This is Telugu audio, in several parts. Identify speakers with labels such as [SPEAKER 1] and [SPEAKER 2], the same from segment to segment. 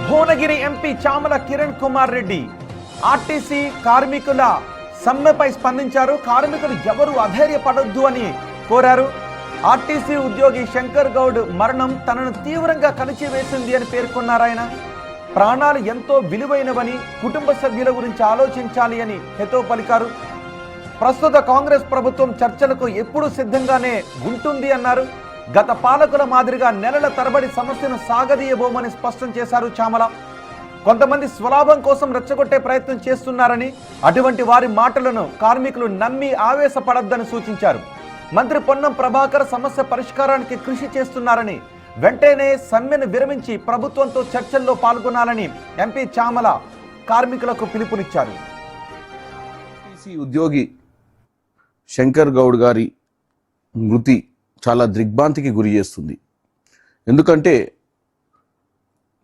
[SPEAKER 1] భువనగిరి ఎంపీ చామల కిరణ్ కుమార్ రెడ్డి ఆర్టీసీ కార్మికుల సమ్మెపై స్పందించారు. కార్మికులు ఎవరు అధైర్యపడొద్దు అని కోరారు. ఆర్టీసీ ఉద్యోగి శంకర్ గౌడ్ మరణం తనను తీవ్రంగా కలిచివేసింది అని పేర్కొన్నారు. ఆయన ప్రాణాలు ఎంతో విలువైనవని, కుటుంబ సభ్యుల గురించి ఆలోచించాలి అని హితవు పలికారు. ప్రస్తుత కాంగ్రెస్ ప్రభుత్వం చర్చలకు ఎప్పుడూ సిద్ధంగానే ఉంటుంది అన్నారు. గత పాలకుల మాదిరిగా నెలల తరబడి సమస్యను సాగదీయబోమని స్పష్టం చేశారు చామల. కొంతమంది స్వలాభం కోసం రెచ్చగొట్టే ప్రయత్నం చేస్తున్నారని, అటువంటి వారి మాటలను కార్మికులు నమ్మి ఆవేశపడొద్దని సూచించారు. మంత్రి పొన్నం ప్రభాకర్ సమస్య పరిష్కారానికి కృషి చేస్తున్నారని, వెంటనే సమ్మెను విరమించి ప్రభుత్వంతో చర్చల్లో పాల్గొనాలని ఎంపీ చామల కార్మికులకు పిలుపునిచ్చారు.
[SPEAKER 2] ఉద్యోగి శంకర్ గౌడ్ గారి మృతి చాలా దిగ్భ్రాంతికి గురి చేస్తుంది. ఎందుకంటే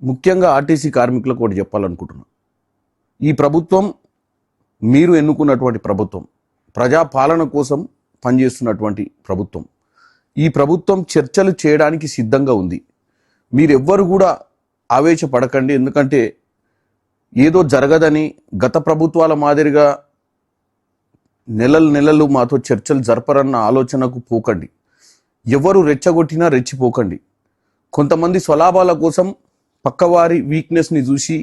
[SPEAKER 2] ముఖ్యంగా ఆర్టీసీ కార్మికులకు ఒకటి చెప్పాలనుకుంటున్నాను. ఈ ప్రభుత్వం మీరు ఎన్నుకున్నటువంటి ప్రభుత్వం, ప్రజాపాలన కోసం పనిచేస్తున్నటువంటి ప్రభుత్వం. ఈ ప్రభుత్వం చర్చలు చేయడానికి సిద్ధంగా ఉంది. మీరెవ్వరు కూడా ఆవేశపడకండి. ఎందుకంటే ఏదో జరగదని గత ప్రభుత్వాల మాదిరిగా నెలలు మాతో చర్చలు జరపరన్న ఆలోచనకు పోకండి. ఎవరు రెచ్చగొట్టినా రెచ్చిపోకండి. కొంతమంది స్వలాభాల కోసం పక్కవారి వీక్నెస్ని చూసి,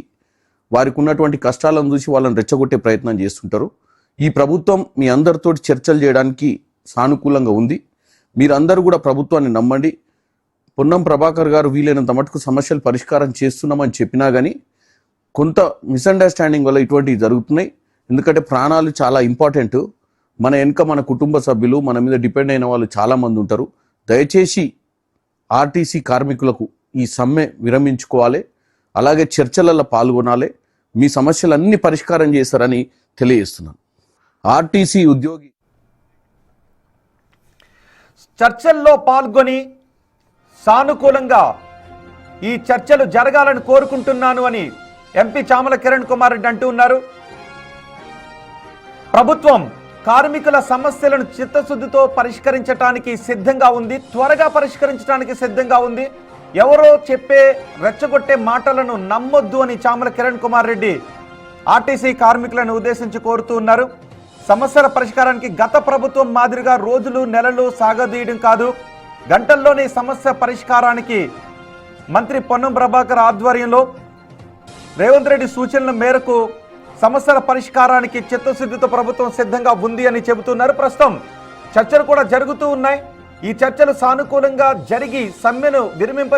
[SPEAKER 2] వారికి ఉన్నటువంటి కష్టాలను చూసి వాళ్ళని రెచ్చగొట్టే ప్రయత్నం చేస్తుంటారు. ఈ ప్రభుత్వం మీ అందరితో చర్చలు చేయడానికి సానుకూలంగా ఉంది. మీరందరూ కూడా ప్రభుత్వాన్ని నమ్మండి. పొన్నం ప్రభాకర్ గారు వీలైనంత మటుకు సమస్యలు పరిష్కారం చేస్తున్నామని చెప్పినా కానీ కొంత మిస్అండర్స్టాండింగ్ వల్ల ఇటువంటివి జరుగుతున్నాయి. ఎందుకంటే ప్రాణాలు చాలా ఇంపార్టెంట్. మన వెనుక మన కుటుంబ సభ్యులు, మన మీద డిపెండ్ అయిన వాళ్ళు చాలామంది ఉంటారు. దయచేసి ఆర్టీసీ కార్మికులకు ఈ సమ్మె విరమించుకోవాలి, అలాగే చర్చలలో పాల్గొనాలి. మీ సమస్యలన్నీ పరిష్కారం చేస్తారని తెలియజేస్తున్నాను. ఆర్టీసీ ఉద్యోగి
[SPEAKER 1] చర్చల్లో పాల్గొని సానుకూలంగా ఈ చర్చలు జరగాలని కోరుకుంటున్నాను అని ఎంపీ చామల కిరణ్ కుమార్ రెడ్డి అంటూ ఉన్నారు. ప్రభుత్వం కార్మికుల సమస్యలను చిత్తశుద్ధితో పరిష్కరించడానికి సిద్ధంగా ఉంది, త్వరగా పరిష్కరించడానికి సిద్ధంగా ఉంది. ఎవరో చెప్పే రెచ్చగొట్టే మాటలను నమ్మొద్దు అని చామల కిరణ్ కుమార్ రెడ్డి ఆర్టీసీ కార్మికులను ఉద్దేశించి కోరుతూ ఉన్నారు. సమస్యల పరిష్కారానికి గత ప్రభుత్వం మాదిరిగా రోజులు నెలలు సాగదీయడం కాదు, గంటల్లోనే సమస్య పరిష్కారానికి మంత్రి పొన్నం ప్రభాకర్ ఆధ్వర్యంలో రేవంత్ రెడ్డి సూచనల మేరకు సమస్యల పరిష్కారానికి చిత్తశుద్ధితో ప్రభుత్వం సిద్ధంగా ఉంది అని చెబుతున్నారు. ప్రస్తుతం చర్చలు కూడా జరుగుతూ ఉన్నాయి. ఈ చర్చలు సానుకూలంగా జరిగి సమ్మెను విరమింప